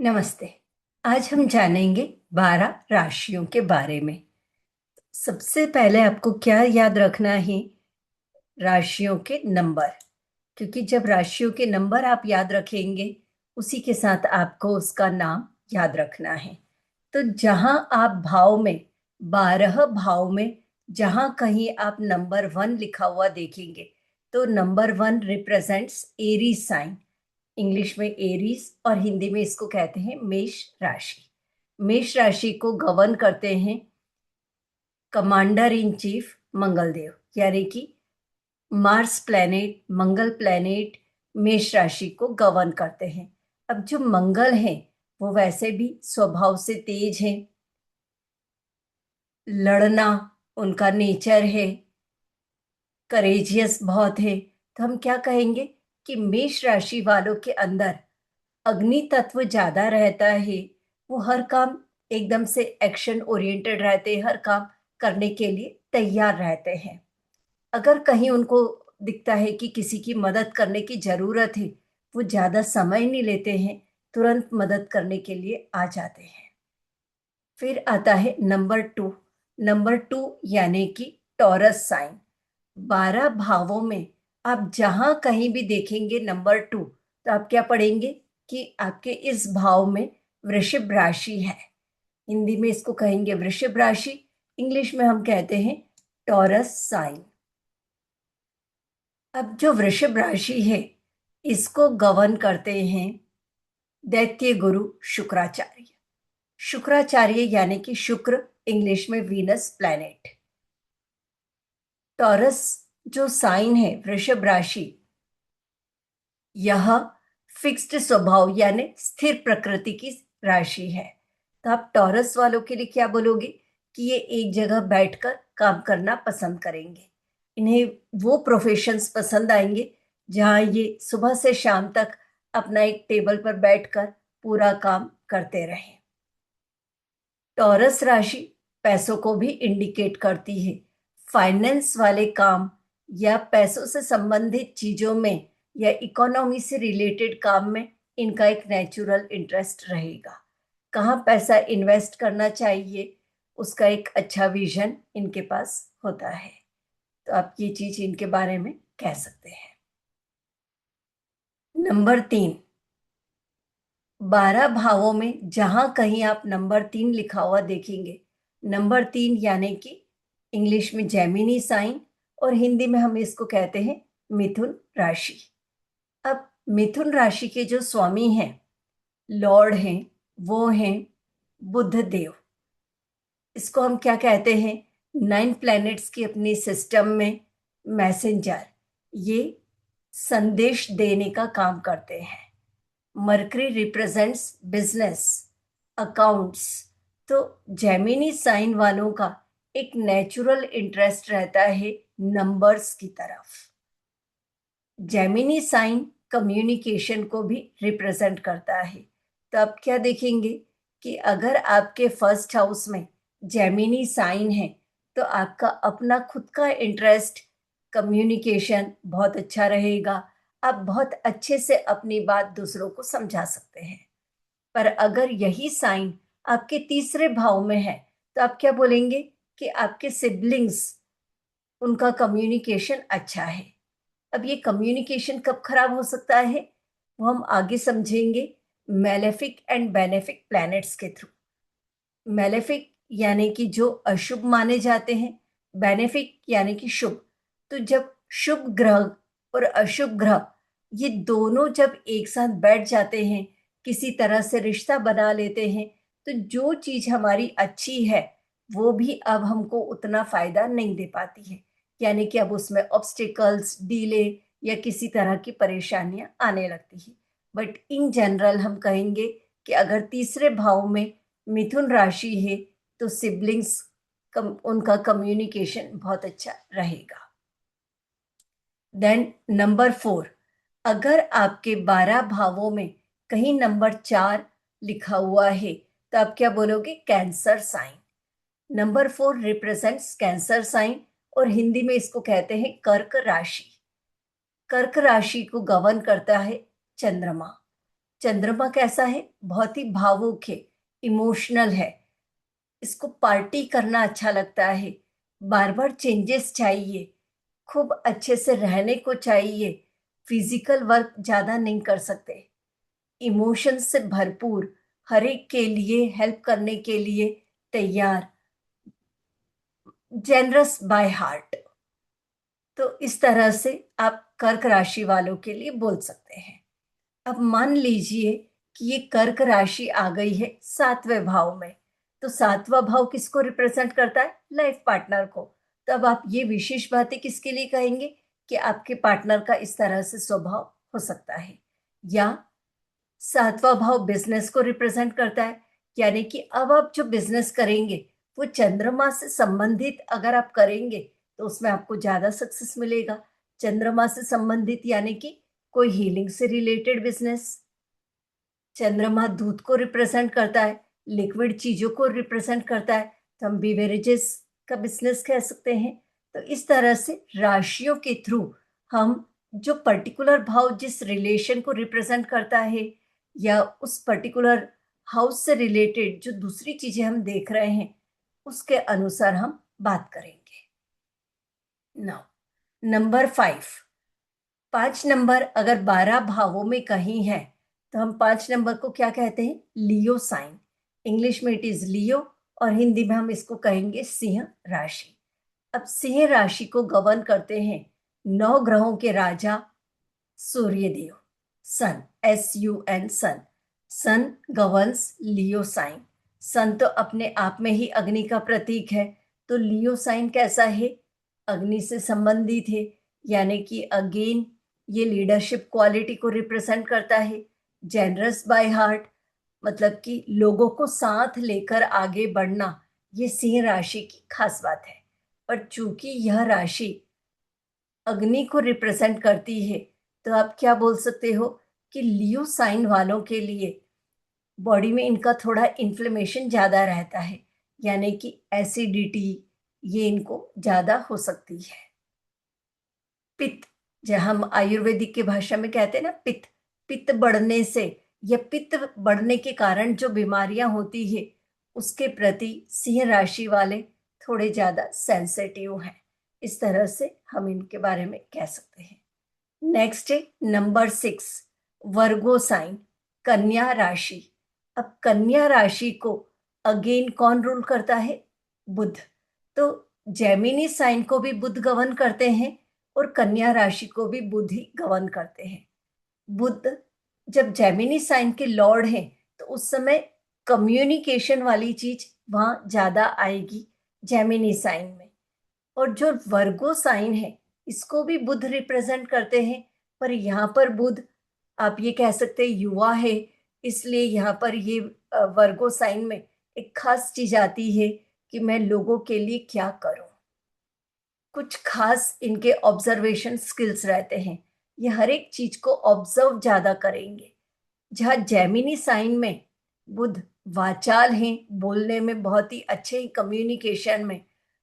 नमस्ते। आज हम जानेंगे 12 राशियों के बारे में। सबसे पहले आपको क्या याद रखना है? राशियों के नंबर। क्योंकि जब राशियों के नंबर आप याद रखेंगे, उसी के साथ आपको उसका नाम याद रखना है। तो जहां आप भाव में, 12 भाव में जहां कहीं आप नंबर 1 लिखा हुआ देखेंगे, तो number 1 represents Aries sign. English में एरीज और हिंदी में इसको कहते हैं मेष राशि। मेष राशि को गवर्न करते हैं कमांडर इन चीफ मंगलदेव, यानी कि मार्स प्लैनेट, मंगल प्लैनेट मेष राशि को गवर्न करते हैं। अब जो मंगल हैं वो वैसे भी स्वभाव से तेज हैं, लड़ना उनका नेचर है, करेजियस बहुत है। तो हम क्या कहेंगे कि मेष राशि वालों के अंदर अग्नि तत्व ज्यादा रहता है। वो हर काम एकदम से एक्शन ओरिएंटेड रहते हैं, हर काम करने के लिए तैयार रहते हैं। अगर कहीं उनको दिखता है कि किसी की मदद करने की जरूरत है, वो ज्यादा समय नहीं लेते हैं, तुरंत मदद करने के लिए आ जाते हैं। फिर आता है नंबर 2। नंबर 2 यानी कि टॉरस साइन। 12 भावों में आप जहां कहीं भी देखेंगे नंबर 2, तो आप क्या पढ़ेंगे कि आपके इस भाव में वृषभ राशि है। हिंदी में इसको कहेंगे वृषभ राशि, इंग्लिश में हम कहते हैं टॉरस साइन। अब जो वृषभ राशि है, इसको गवर्न करते हैं दैत्य गुरु शुक्राचार्य। शुक्राचार्य यानी कि शुक्र, इंग्लिश में वीनस प्लैनेट। टॉरस जो साइन है, वृषभ राशि, यह फिक्स्ड स्वभाव यानी स्थिर प्रकृति की राशि है। तो आप टॉरस वालों के लिए क्या बोलोगे कि ये एक जगह बैठकर काम करना पसंद करेंगे। इन्हें वो प्रोफेशंस पसंद आएंगे जहां ये सुबह से शाम तक अपना एक टेबल पर बैठकर पूरा काम करते रहें। टॉरस राशि पैसों को भी इंडिकेट करती है। फाइनेंस वाले काम या पैसों से संबंधित चीजों में या इकोनॉमी से रिलेटेड काम में इनका एक नेचुरल इंटरेस्ट रहेगा। कहाँ पैसा इन्वेस्ट करना चाहिए, उसका एक अच्छा विजन इनके पास होता है। तो आप ये चीज इनके बारे में कह सकते हैं। नंबर 3। 12 भावों में जहां कहीं आप नंबर 3 लिखा हुआ देखेंगे, नंबर 3 यानी कि इंग्लिश में जेमिनी साइन और हिंदी में हम इसको कहते हैं मिथुन राशि। अब मिथुन राशि के जो स्वामी हैं, लॉर्ड हैं, वो हैं बुध देव। इसको हम क्या कहते हैं, 9 प्लैनेट्स की अपनी सिस्टम में मैसेंजर, ये संदेश देने का काम करते हैं। Mercury represents business, accounts. तो जेमिनी साइन वालों का एक नेचुरल इंटरेस्ट रहता है नंबर्स की तरफ। जेमिनी साइन कम्युनिकेशन को भी रिप्रेजेंट करता है। तो आप क्या देखेंगे कि अगर आपके फर्स्ट हाउस में जेमिनी साइन है, तो आपका अपना खुद का इंटरेस्ट, कम्युनिकेशन बहुत अच्छा रहेगा। आप बहुत अच्छे से अपनी बात दूसरों को समझा सकते हैं। पर अगर यही साइन आपके तीसरे भाव में है, तो आप क्या बोलेंगे कि आपके सिबलिंग्स, उनका कम्युनिकेशन अच्छा है। अब ये कम्युनिकेशन कब खराब हो सकता है, वो हम आगे समझेंगे मेलेफिक एंड बेनेफिक प्लैनेट्स के थ्रू। मेलेफिक यानी कि जो अशुभ माने जाते हैं, बेनेफिक यानी कि शुभ। तो जब शुभ ग्रह और अशुभ ग्रह, ये दोनों जब एक साथ बैठ जाते हैं, किसी तरह से रिश्ता बना लेते हैं, तो जो चीज हमारी अच्छी है वो भी अब हमको उतना फायदा नहीं दे पाती है। यानी कि अब उसमें ऑब्स्टिकल्स, डिले या किसी तरह की परेशानियां आने लगती है। बट इन जनरल हम कहेंगे कि अगर तीसरे भाव में मिथुन राशि है, तो सिबलिंग्स उनका कम्युनिकेशन बहुत अच्छा रहेगा। Then number 4। अगर आपके 12 भावों में कहीं नंबर 4 लिखा हुआ है, तो आप क्या बोलोगे, Cancer sign. Number 4 represents Cancer sign और हिंदी में इसको कहते हैं कर्क राशि। कर्क राशि को गवर्न करता है चंद्रमा। चंद्रमा कैसा है? बहुत ही भावुक है, इमोशनल है, इसको पार्टी करना अच्छा लगता है, बार बार चेंजेस चाहिए, खूब अच्छे से रहने को चाहिए, फिजिकल वर्क ज्यादा नहीं कर सकते, इमोशंस से भरपूर, हर एक के लिए हेल्प करने के लिए तैयार, जेनरस बाय हार्ट। तो इस तरह से आप कर्क राशि वालों के लिए बोल सकते हैं। अब मान लीजिए कि ये कर्क राशि आ गई है 7वें भाव में। तो 7वां भाव किसको रिप्रेजेंट करता है? लाइफ पार्टनर को। तो अब आप ये विशेष बातें किसके लिए कहेंगे कि आपके पार्टनर का इस तरह से स्वभाव हो सकता है। या 7वां भाव बिजनेस को रिप्रेजेंट करता है, यानी कि अब आप जो बिजनेस करेंगे वो चंद्रमा से संबंधित अगर आप करेंगे तो उसमें आपको ज्यादा सक्सेस मिलेगा। चंद्रमा से संबंधित यानी कि कोई हीलिंग से रिलेटेड बिजनेस। चंद्रमा दूध को रिप्रेजेंट करता है, लिक्विड चीजों को रिप्रेजेंट करता है, तो हम बिवेरेजेस का बिजनेस कह सकते हैं। तो इस तरह से राशियों के थ्रू हम जो पर्टिकुलर भाव जिस रिलेशन को रिप्रेजेंट करता है या उस पर्टिकुलर हाउस से रिलेटेड जो दूसरी चीजें हम देख रहे हैं उसके अनुसार हम बात करेंगे। Now number 5। 5 नंबर अगर 12 भावों में कहीं है तो हम 5 नंबर को क्या कहते हैं? लियो साइन। इंग्लिश में इट इज लियो और हिंदी में हम इसको कहेंगे सिंह राशि। अब सिंह राशि को गवर्न करते हैं 9 ग्रहों के राजा सूर्यदेव, सन, SUN, सन। सन गवर्न्स लियो साइन। सन तो अपने आप में ही अग्नि का प्रतीक है, तो लियो साइन कैसा है? अग्नि से संबंधित है, यानी कि अगेन ये लीडरशिप क्वालिटी को रिप्रेजेंट करता है। जेनरस बाय हार्ट, मतलब कि लोगों को साथ लेकर आगे बढ़ना, ये सिंह राशि की खास बात है। पर चूंकि यह राशि अग्नि को रिप्रेजेंट करती है तो आप क्या बोल सकते हो कि लियो साइन वालों के लिए बॉडी में इनका थोड़ा इन्फ्लेमेशन ज्यादा रहता है, यानी कि एसिडिटी ये इनको ज्यादा हो सकती है। पित्त, जब हम आयुर्वेदिक की भाषा में कहते हैं ना पित्त, पित्त बढ़ने से या पित्त बढ़ने के कारण जो बीमारियां होती है उसके प्रति सिंह राशि वाले थोड़े ज्यादा सेंसिटिव हैं। इस तरह से हम इनके बारे में कह सकते हैं। नेक्स्ट है नंबर 6, वर्गो साइन, कन्या राशि। अब कन्या राशि को अगेन कौन रूल करता है? बुध। तो जेमिनी साइन को भी बुध गवर्न करते हैं और कन्या राशि को भी बुध ही गवर्न करते हैं। बुध जब जेमिनी साइन के लॉर्ड हैं तो उस समय कम्युनिकेशन वाली चीज वहां ज्यादा आएगी जेमिनी साइन में। और जो वर्गो साइन है इसको भी बुध रिप्रेजेंट करते हैं, पर यहाँ पर बुध आप ये कह सकते हैं युवा है, इसलिए यहाँ पर ये वर्गो साइन में एक खास चीज आती है कि मैं लोगों के लिए क्या करूं। कुछ खास इनके ऑब्जर्वेशन स्किल्स रहते हैं, ये हर एक चीज को ऑब्जर्व ज्यादा करेंगे। जहाँ जेमिनी साइन में बुध वाचाल हैं, बोलने में बहुत ही अच्छे हैं कम्युनिकेशन में,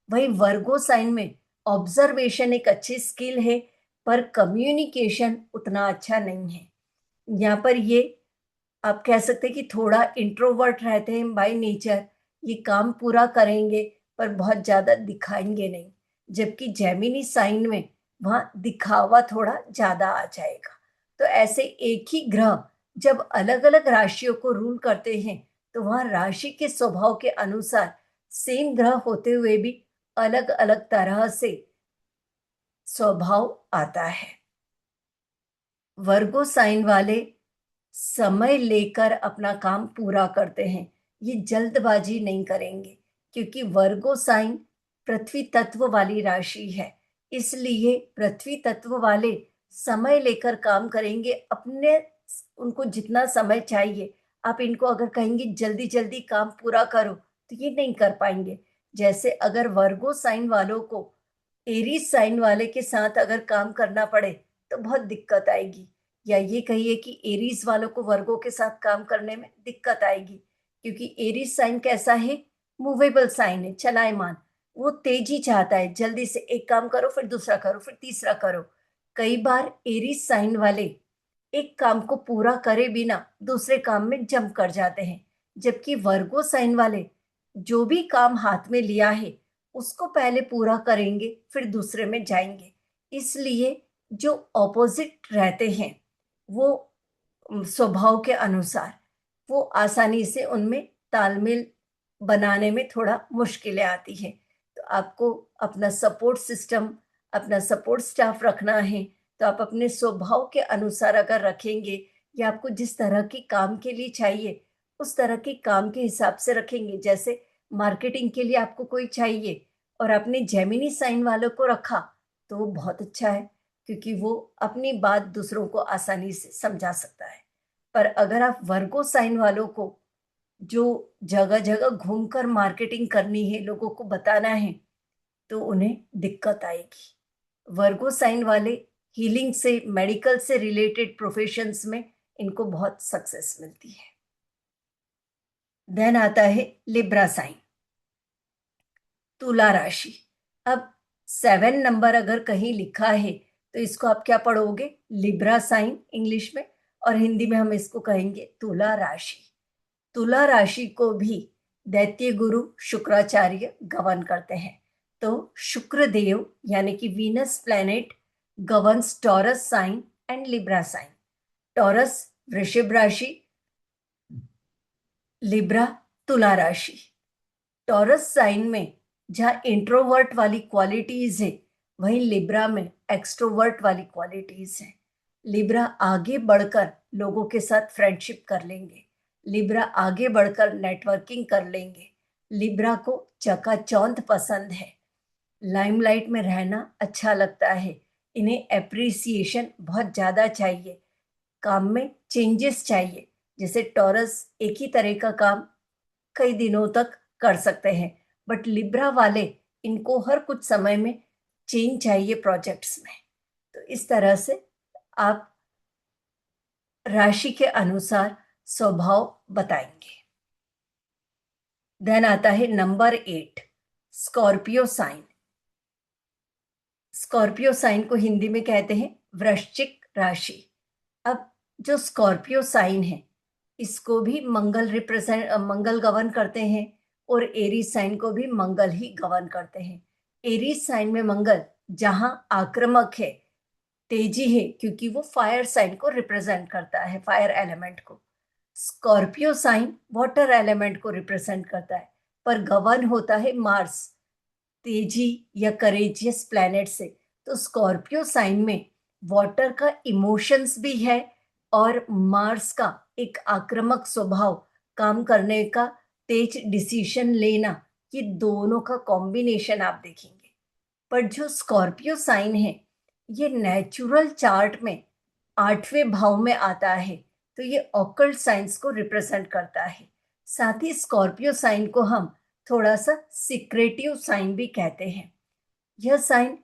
वही वर्गो साइन में ऑब्जर्वेशन एक अच्छी स्किल है पर कम्युनिकेशन उतना अच्छा नहीं है। यहाँ पर ये आप कह सकते हैं कि थोड़ा इंट्रोवर्ट रहते हैं बाय नेचर, ये काम पूरा करेंगे पर बहुत ज्यादा दिखाएंगे नहीं, जबकि जेमिनी साइन में वहां दिखावा थोड़ा ज्यादा आ जाएगा। तो ऐसे एक ही ग्रह जब अलग अलग राशियों को रूल करते हैं तो वहां राशि के स्वभाव के अनुसार सेम ग्रह होते हुए भी अलग अलग तरह से स्वभाव आता है। वर्गो साइन वाले समय लेकर अपना काम पूरा करते हैं, ये जल्दबाजी नहीं करेंगे, क्योंकि वर्गो साइन पृथ्वी तत्व वाली राशि है, इसलिए पृथ्वी तत्व वाले समय लेकर काम करेंगे। अपने उनको जितना समय चाहिए, आप इनको अगर कहेंगे जल्दी जल्दी काम पूरा करो तो ये नहीं कर पाएंगे। जैसे अगर वर्गो साइन वालों को एरीज साइन वाले के साथ अगर काम करना पड़े तो बहुत दिक्कत आएगी, या ये कहिए कि एरीज वालों को वर्गों के साथ काम करने में दिक्कत आएगी, क्योंकि एरीज साइन कैसा है? मूवेबल साइन है, चलायमान। वो तेजी चाहता है, जल्दी से एक काम करो फिर दूसरा करो फिर तीसरा करो। कई बार एरीज साइन वाले एक काम को पूरा करे बिना दूसरे काम में जंप कर जाते हैं। जबकि वर्गो साइन वाले जो भी काम हाथ में लिया है उसको पहले पूरा करेंगे, फिर दूसरे में जाएंगे। इसलिए जो ऑपोजिट रहते हैं वो स्वभाव के अनुसार वो आसानी से उनमें तालमेल बनाने में थोड़ा मुश्किलें आती हैं। तो आपको अपना सपोर्ट सिस्टम, अपना सपोर्ट स्टाफ रखना है, तो आप अपने स्वभाव के अनुसार अगर रखेंगे या आपको जिस तरह की काम के लिए चाहिए उस तरह के काम के हिसाब से रखेंगे। जैसे मार्केटिंग के लिए आपको कोई चाहिए और आपने जेमिनी साइन वालों को रखा तो वो बहुत अच्छा है, क्योंकि वो अपनी बात दूसरों को आसानी से समझा सकता है। पर अगर आप वर्गो साइन वालों को जो जगह जगह घूमकर मार्केटिंग करनी है, लोगों को बताना है, तो उन्हें दिक्कत आएगी। वर्गो साइन वाले हीलिंग से, मेडिकल से रिलेटेड प्रोफेशंस में इनको बहुत सक्सेस मिलती है। देन आता है लिब्रा साइन, तुला राशि। अब 7 नंबर अगर कहीं लिखा है तो इसको आप क्या पढ़ोगे? लिब्रा साइन इंग्लिश में, और हिंदी में हम इसको कहेंगे तुला राशि। तुला राशि को भी दैत्य गुरु शुक्राचार्य गवर्न करते हैं। तो शुक्र देव यानी कि Venus planet governs Taurus sign and Libra sign. Taurus वृषभ राशि, लिब्रा तुला राशि। टॉरस साइन में जहाँ इंट्रोवर्ट वाली क्वालिटीज है, वहीं लिब्रा में एक्सट्रोवर्ट वाली क्वालिटीज है। लिब्रा आगे बढ़कर लोगों के साथ फ्रेंडशिप कर लेंगे, लिब्रा आगे बढ़कर नेटवर्किंग कर लेंगे। लिब्रा को चकाचौंध पसंद है, लाइमलाइट में रहना अच्छा लगता है, इन्हें एप्रिसिएशन बहुत ज़्यादा चाहिए, काम में चेंजेस चाहिए। जैसे टॉरस एक ही तरह का काम कई दिनों तक कर सकते हैं, बट लिब्रा वाले इनको हर कुछ समय में चेंज चाहिए प्रोजेक्ट्स में। तो इस तरह से आप राशि के अनुसार स्वभाव बताएंगे। देन आता है number 8, Scorpio sign. Scorpio sign को हिंदी में कहते हैं वृश्चिक राशि। अब जो स्कॉर्पियो साइन है इसको भी मंगल गवर्न करते हैं, और एरीज साइन को भी मंगल ही गवर्न करते हैं। एरीज साइन में मंगल जहां आक्रामक है, तेजी है, क्योंकि वो फायर साइन को रिप्रेजेंट करता है, फायर एलिमेंट को। स्कॉर्पियो साइन वाटर एलिमेंट को रिप्रेजेंट करता है, पर गवर्न होता है मार्स, तेजी या करेजियस प्लैनेट से। तो स्कॉर्पियो साइन में वाटर का इमोशंस भी है और मार्स का एक आक्रामक स्वभाव, काम करने का, तेज डिसीजन लेना, ये दोनों का कॉम्बिनेशन आप देखेंगे। पर जो स्कॉर्पियो साइन है ये नेचुरल चार्ट में 8वें भाव में आता है, तो ये ऑकल्ट साइंस को रिप्रेजेंट करता है। साथ ही स्कॉर्पियो साइन को हम थोड़ा सा सीक्रेटिव साइन भी कहते हैं। यह साइन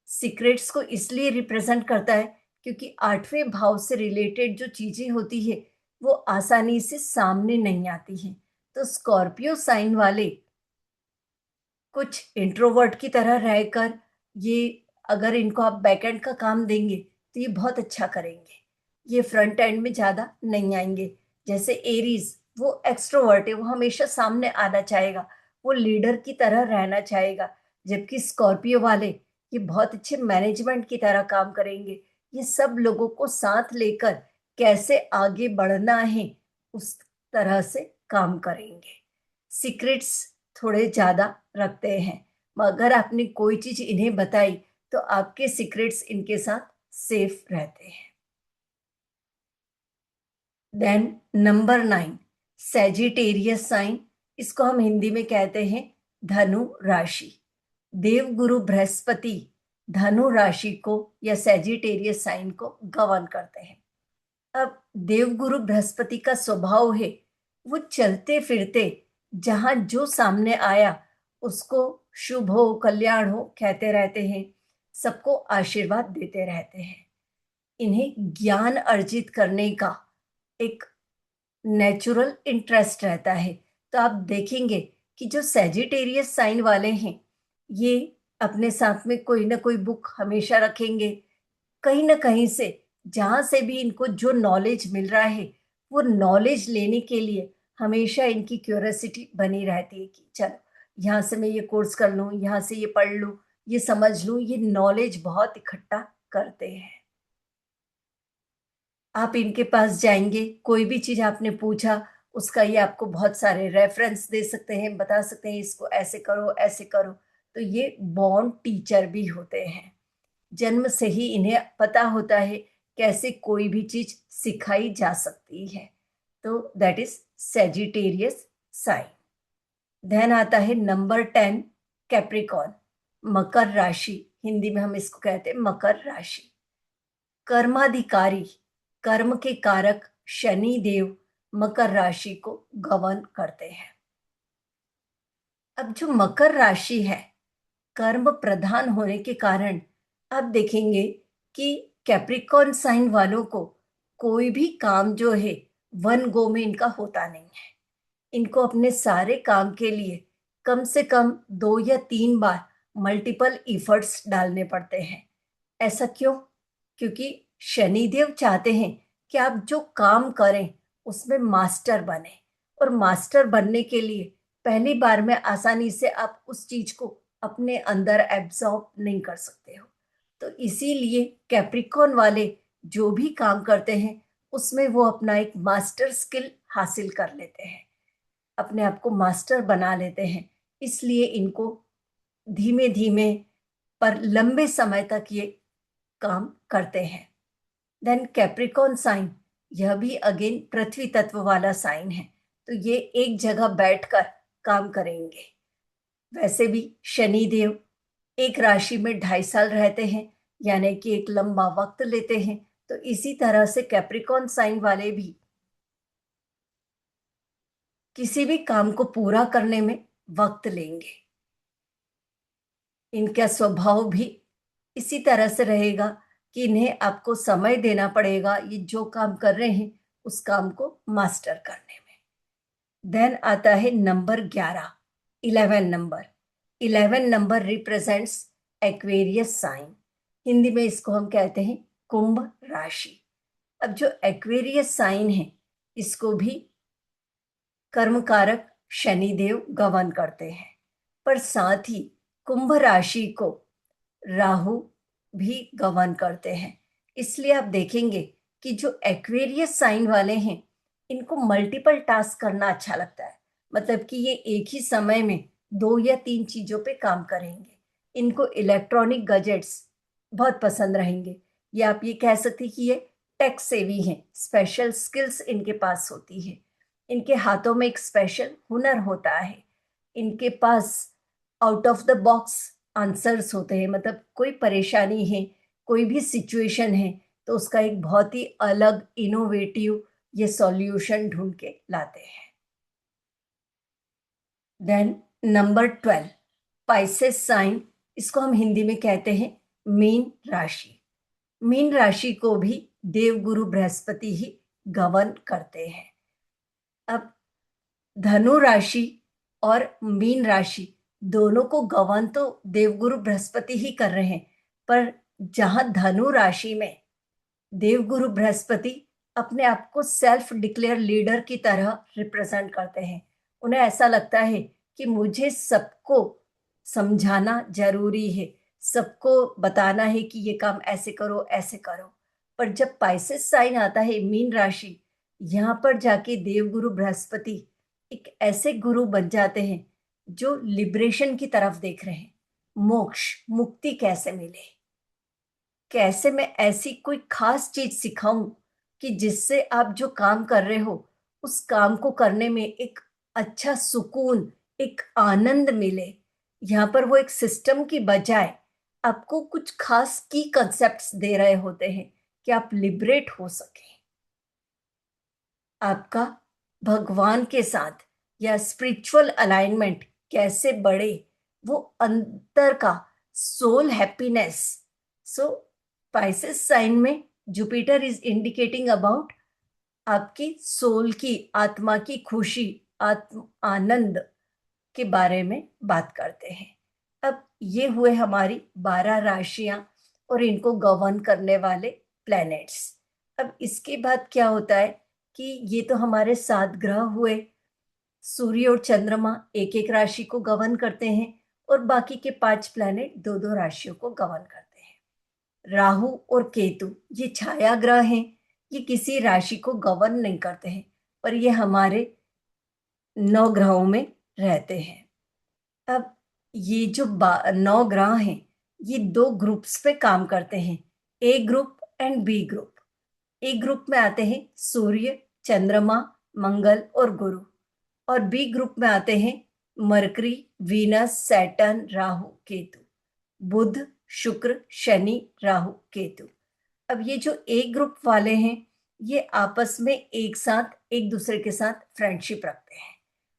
सीक्रेट्स को इसलिए रिप्रेजेंट करता है क्योंकि 8वें भाव से रिलेटेड जो चीजें होती है वो आसानी से सामने नहीं आती हैं। तो स्कॉर्पियो साइन वाले कुछ इंट्रोवर्ट की तरह रहकर, ये अगर इनको आप बैक एंड का काम देंगे तो ये बहुत अच्छा करेंगे, ये फ्रंट एंड में ज़्यादा नहीं आएंगे। जैसे एरीज वो एक्सट्रोवर्ट है, वो हमेशा सामने आना चाहेगा, वो लीडर की तरह रहना चाहेगा। जबकि स्कॉर्पियो वाले ये बहुत अच्छे मैनेजमेंट की तरह काम करेंगे, ये सब लोगों को साथ लेकर कैसे आगे बढ़ना है उस तरह से काम करेंगे। सीक्रेट्स थोड़े ज़्यादा रखते हैं, मगर आपने कोई चीज़ इन्हें बताई तो आपके सीक्रेट्स इनके साथ सेफ रहते हैं। Then number 9, Sagittarius sign. इसको हम हिंदी में कहते हैं धनु राशि। देवगुरु बृहस्पति धनु राशि को या सैजिटेरियस साइन को गवर्न करते हैं। अब देवगुरु बृहस्पति का स्वभाव है वो चलते फिरते जहां जो सामने आया उसको शुभ हो, कल्याण हो कहते रहते हैं, सबको आशीर्वाद देते रहते हैं। इन्हें ज्ञान अर्जित करने का एक नेचुरल इंटरेस्ट रहता है। तो आप देखेंगे कि जो सैजिटेरियस साइन वाले हैं ये अपने साथ में कोई ना कोई बुक हमेशा रखेंगे, कहीं ना कहीं से जहाँ से भी इनको जो नॉलेज मिल रहा है वो नॉलेज लेने के लिए हमेशा इनकी क्यूरियोसिटी बनी रहती है कि चलो यहाँ से मैं ये कोर्स कर लूँ, यहाँ से ये पढ़ लूँ, ये समझ लूँ। ये नॉलेज बहुत इकट्ठा करते हैं। आप इनके पास जाएंगे, कोई भी चीज आपने पूछा उसका ये आपको बहुत सारे रेफरेंस दे सकते हैं, बता सकते हैं इसको ऐसे करो ऐसे करो। तो ये बॉन्ड टीचर भी होते हैं। जन्म से ही इन्हें पता होता है कैसे कोई भी चीज सिखाई जा सकती है। तो that is Sagittarius sign. Then आता है नंबर 10, कैप्रिकॉन, मकर राशि। हिंदी में हम इसको कहते हैं मकर राशि। कर्माधिकारी, कर्म के कारक शनि देव मकर राशि को गवर्न करते हैं। अब जो मकर राशि है, कर्म प्रधान होने के कारण आप देखेंगे कि कैप्रिकॉर्न साइन वालों को कोई भी काम जो है वन गो में इनका होता नहीं है। इनको अपने सारे काम के लिए कम से कम 2 या 3 बार मल्टीपल इफर्ट्स डालने पड़ते हैं। ऐसा क्यों? क्योंकि शनिदेव चाहते हैं कि आप जो काम करें उसमें मास्टर बने, और मास्टर बनने के लिए पहली बार में आसानी से आप उस चीज को अपने अंदर एब्जॉर्ब नहीं कर सकते हो। तो इसीलिए कैप्रिकॉर्न वाले जो भी काम करते हैं उसमें वो अपना एक मास्टर स्किल हासिल कर लेते हैं, अपने आप को मास्टर बना लेते हैं। इसलिए इनको धीमे धीमे पर लंबे समय तक ये काम करते हैं। देन कैप्रिकॉर्न साइन, यह भी अगेन पृथ्वी तत्व वाला साइन है, तो ये एक जगह बैठकर काम करेंगे। वैसे भी शनि देव एक राशि में 2.5 साल रहते हैं, यानी कि एक लंबा वक्त लेते हैं। तो इसी तरह से कैप्रिकॉर्न साइन वाले भी किसी भी काम को पूरा करने में वक्त लेंगे। इनका स्वभाव भी इसी तरह से रहेगा कि इन्हें आपको समय देना पड़ेगा ये जो काम कर रहे हैं उस काम को मास्टर करने में। देन आता है number 11, 11 number. 11 number represents Aquarius sign. Hindi में इसको हम कहते हैं कुंभ राशि। अब जो एक्वेरियस साइन है इसको भी कर्मकारक शनिदेव गवर्न करते हैं, पर साथ ही कुंभ राशि को राहु भी गवर्न करते हैं। इसलिए आप देखेंगे कि जो एक्वेरियस साइन वाले हैं इनको मल्टीपल टास्क करना अच्छा लगता है। मतलब कि ये एक ही समय में 2 या 3 चीजों पे काम करेंगे। इनको इलेक्ट्रॉनिक गैजेट्स बहुत पसंद रहेंगे। या आप ये कह सकते हैं कि ये टेक सेवी हैं, स्पेशल स्किल्स इनके पास होती है। इनके हाथों में एक स्पेशल हुनर होता है। इनके pass out of the box answers होते हैं। मतलब कोई परेशानी है, कोई भी सिचुएशन है, तो उसका एक बहुत ही अलग इनोवेटिव ये सॉल्यूशन ढूंढ के लाते हैं। Then number 12, Pisces sign. इसको हम हिंदी में कहते हैं मीन राशि। मीन राशि को भी देवगुरु बृहस्पति ही गवर्न करते हैं। अब धनु राशि और मीन राशि दोनों को गवर्न तो देवगुरु बृहस्पति ही कर रहे हैं, पर जहां धनु राशि में देवगुरु बृहस्पति अपने आप को सेल्फ डिक्लेयर लीडर की तरह रिप्रेजेंट करते हैं। उन्हें ऐसा लगता है कि मुझे सबको समझाना जरूरी है, सबको बताना है कि ये काम ऐसे करो ऐसे करो। पर जब पाइसेस साइन आता है मीन राशि, यहाँ पर जाके देवगुरु बृहस्पति एक ऐसे गुरु बन जाते हैं जो लिबरेशन की तरफ देख रहे हैं। मोक्ष, मुक्ति कैसे मिले, कैसे मैं ऐसी कोई खास चीज सिखाऊं कि जिससे आप जो काम कर रहे हो उस काम को करने में एक अच्छा सुकून, एक आनंद मिले। यहाँ पर वो एक सिस्टम की बजाय आपको कुछ खास की कंसेप्ट्स दे रहे होते हैं कि आप लिबरेट हो सके। आपका भगवान के साथ या स्पिरिचुअल अलाइनमेंट कैसे बढ़े, वो अंतर का सोल हैप्पीनेस। सो पाइसेस साइन में जुपिटर इज इंडिकेटिंग अबाउट आपकी सोल की, आत्मा की खुशी, आत्म आनंद के बारे में बात करते हैं। अब ये हुए हमारी 12 राशियां और इनको गवर्न करने वाले प्लैनेट्स। अब इसके बाद क्या होता है कि ये तो हमारे 7 ग्रह हुए। सूर्य और चंद्रमा एक एक राशि को गवर्न करते हैं और बाकी के 5 प्लैनेट दो दो राशियों को गवर्न करते हैं। राहु और केतु ये छाया ग्रह हैं। ये किसी राशि को गवर्न नहीं करते हैं, पर ये हमारे 9 ग्रहों में रहते हैं। अब ये जो 9 ग्रह हैं, ये 2 ग्रुप्स पे काम करते हैं, A group and B group. A group में आते हैं सूर्य, चंद्रमा, मंगल और गुरु, और बी ग्रुप में आते हैं Mercury, Venus, Saturn, Rahu, Ketu, Budh, Shukra, Shani, Rahu, Ketu. अब ये जो ए ग्रुप वाले हैं, ये आपस में एक साथ एक दूसरे के साथ फ्रेंडशिप रखते हैं,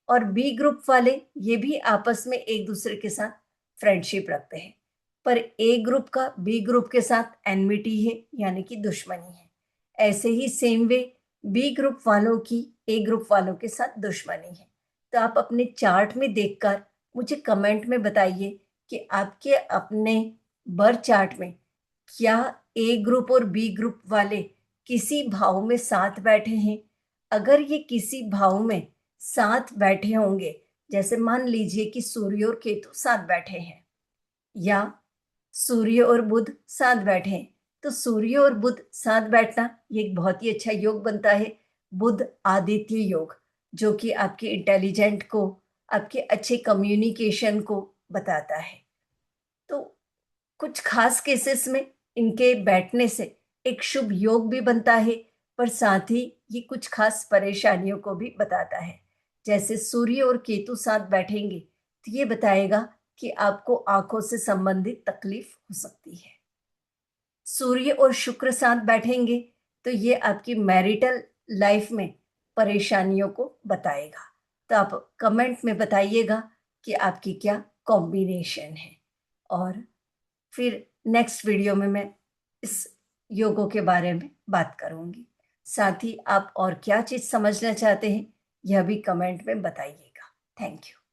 और बी ग्रुप वाले ये भी आपस में एक दूसरे के साथ फ्रेंडशिप रखते हैं, पर ए ग्रुप का बी ग्रुप के साथ एनमिटी है, यानी कि दुश्मनी है। ऐसे ही सेम वे बी ग्रुप वालों की ए ग्रुप वालों के साथ दुश्मनी है। तो आप अपने चार्ट में देखकर मुझे कमेंट में बताइए कि आपके अपने बर्थ चार्ट में क्या ए ग्रुप और बी ग्रुप वाले किसी भाव में साथ बैठे हैं। अगर ये किसी भाव में साथ बैठे होंगे, जैसे मान लीजिए कि सूर्य और केतु साथ बैठे हैं, या सूर्य और बुध साथ बैठे हैं, तो सूर्य और बुध साथ बैठना ये एक बहुत ही अच्छा योग बनता है, बुध आदित्य योग, जो कि आपके इंटेलिजेंट को, आपके अच्छे कम्युनिकेशन को बताता है। तो कुछ खास केसेस में इनके बैठने से एक शुभ योग भी बनता है, पर साथ ही ये कुछ खास परेशानियों को भी बताता है। जैसे सूर्य और केतु साथ बैठेंगे तो ये बताएगा कि आपको आंखों से संबंधित तकलीफ हो सकती है। सूर्य और शुक्र साथ बैठेंगे तो ये आपकी मैरिटल लाइफ में परेशानियों को बताएगा। तो आप कमेंट में बताइएगा कि आपकी क्या कॉम्बिनेशन है, और फिर नेक्स्ट वीडियो में मैं इस योगों के बारे में बात करूंगी। साथ ही आप और क्या चीज़ समझना चाहते हैं, यह भी कमेंट में बताइएगा। Thank you.